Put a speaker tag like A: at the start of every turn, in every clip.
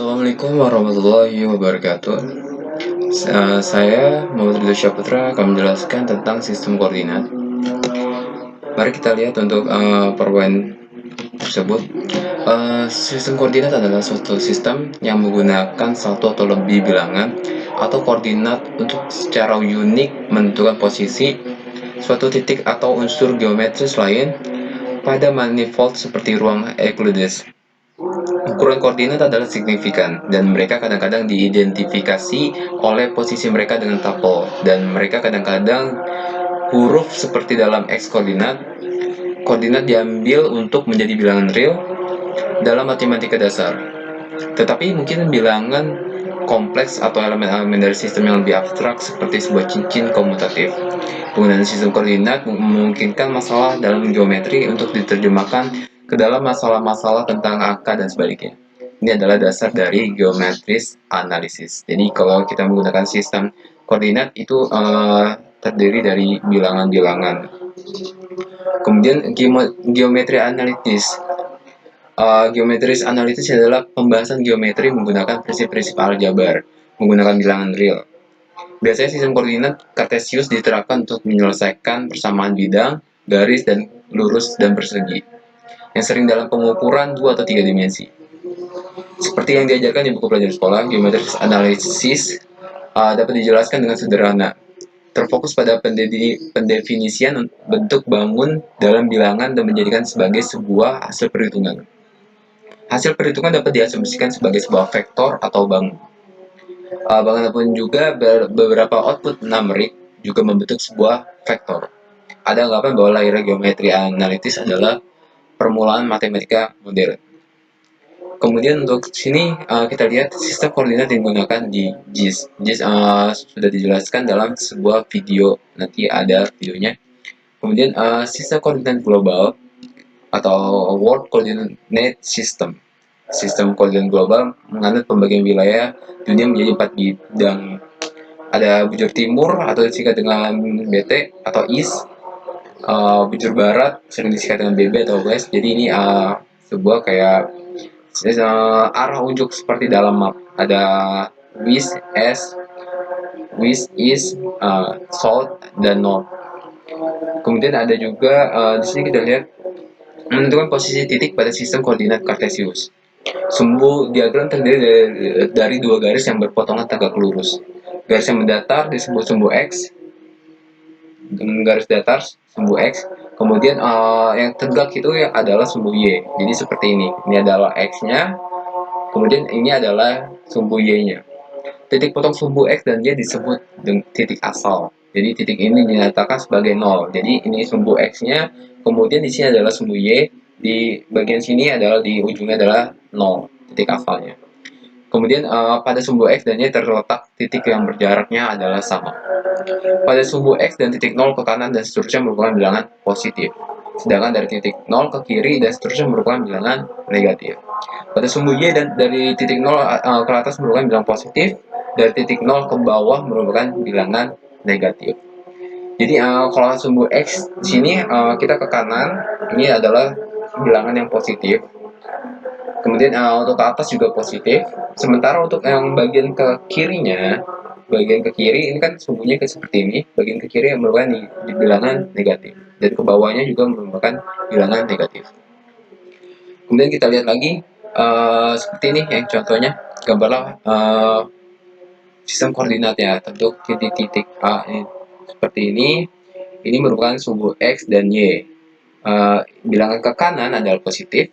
A: Assalamualaikum warahmatullahi wabarakatuh. Saya Muhammad Ridho Syahputra akan menjelaskan tentang sistem koordinat. Mari kita lihat untuk PowerPoint tersebut. Sistem koordinat adalah suatu sistem yang menggunakan satu atau lebih bilangan atau koordinat untuk secara unik menentukan posisi suatu titik atau unsur geometris lain pada manifold seperti ruang Euclides. Ukuran koordinat adalah signifikan, dan mereka kadang-kadang diidentifikasi oleh posisi mereka dengan tuple, dan mereka kadang-kadang huruf seperti dalam X koordinat. Koordinat diambil untuk menjadi bilangan real dalam matematika dasar. Tetapi mungkin bilangan kompleks atau elemen-elemen dari sistem yang lebih abstrak seperti sebuah cincin komutatif. Penggunaan sistem koordinat memungkinkan masalah dalam geometri untuk diterjemahkan ke dalam masalah-masalah tentang angka dan sebaliknya. Ini adalah dasar dari geometris analisis. Jadi kalau kita menggunakan sistem koordinat itu terdiri dari bilangan-bilangan. Kemudian geometri analitis. Geometris analitis adalah pembahasan geometri menggunakan prinsip-prinsip aljabar, menggunakan bilangan real. Biasanya sistem koordinat Cartesius diterapkan untuk menyelesaikan persamaan bidang, garis, dan lurus dan persegi, yang sering dalam pengukuran 2 atau 3 dimensi. Seperti yang diajarkan di buku pelajaran sekolah, geometris analisis dapat dijelaskan dengan sederhana. Terfokus pada pendefinisian bentuk bangun dalam bilangan dan menjadikan sebagai sebuah hasil perhitungan. Hasil perhitungan dapat diasumsikan sebagai sebuah vektor atau bangun. Bagaimanapun juga beberapa output numerik juga membentuk sebuah vektor. Ada anggapan bahwa lahirnya geometri analitis adalah permulaan matematika modern. Kemudian untuk sini kita lihat sistem koordinat yang digunakan di JIS. JIS sudah dijelaskan dalam sebuah video, nanti ada videonya. Kemudian sistem koordinat global atau World Coordinate System. Sistem koordinat global menganut pembagian wilayah dunia menjadi 4 bidang. Ada bujur timur atau disingkat dengan BT atau East, bujur barat sering disingkat dengan BB atau West. Jadi ini sebuah kayak arah unjuk seperti dalam map. Ada West, East, South, dan North. Kemudian ada juga di sini kita lihat menentukan posisi titik pada sistem koordinat Cartesius. Sumbu diagram terdiri dari 2 garis yang berpotongan tegak lurus. Garis yang mendatar disebut sumbu X, dengan garis datar sumbu X. Kemudian yang tegak itu adalah sumbu Y. Jadi seperti ini. Ini adalah X-nya. Kemudian ini adalah sumbu Y-nya. Titik potong sumbu X dan Y disebut dengan titik asal. Jadi titik ini dinyatakan sebagai 0. Jadi ini sumbu X-nya. Kemudian di sini adalah sumbu Y. Di bagian sini adalah di ujungnya adalah 0, titik asalnya. Kemudian pada sumbu X dan Y terletak titik yang berjaraknya adalah sama. Pada sumbu X dan titik 0 ke kanan dan seterusnya merupakan bilangan positif. Sedangkan dari titik 0 ke kiri dan seterusnya merupakan bilangan negatif. Pada sumbu Y dan dari titik 0 ke atas merupakan bilangan positif, dari titik 0 ke bawah merupakan bilangan negatif. Jadi kalau sumbu X di sini kita ke kanan, ini adalah bilangan yang positif. Kemudian untuk ke atas juga positif. Sementara untuk yang bagian ke kirinya, bagian ke kiri ini kan sumbunya seperti ini, bagian ke kiri yang merupakan di bilangan negatif, dan ke bawahnya juga merupakan bilangan negatif. Kemudian kita lihat lagi seperti ini yang contohnya, gambarlah sistem koordinatnya. Tentu titik-titik A ini, seperti ini merupakan sumbu X dan Y. Bilangan ke kanan adalah positif,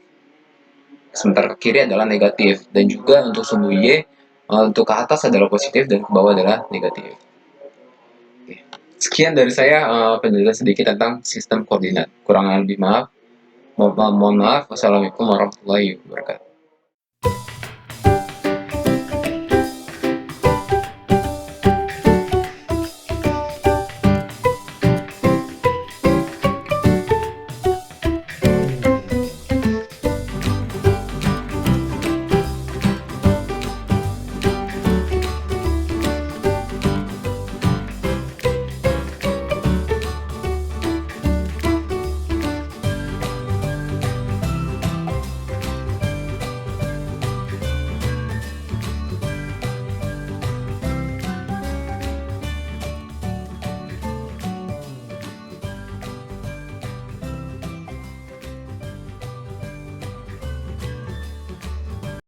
A: sementara ke kiri adalah negatif, dan juga untuk sumbu Y untuk ke atas adalah positif dan ke bawah adalah negatif. Oke. Sekian dari saya penjelasan sedikit tentang sistem koordinat. Kurang lebih mohon maaf. Wassalamualaikum warahmatullahi wabarakatuh.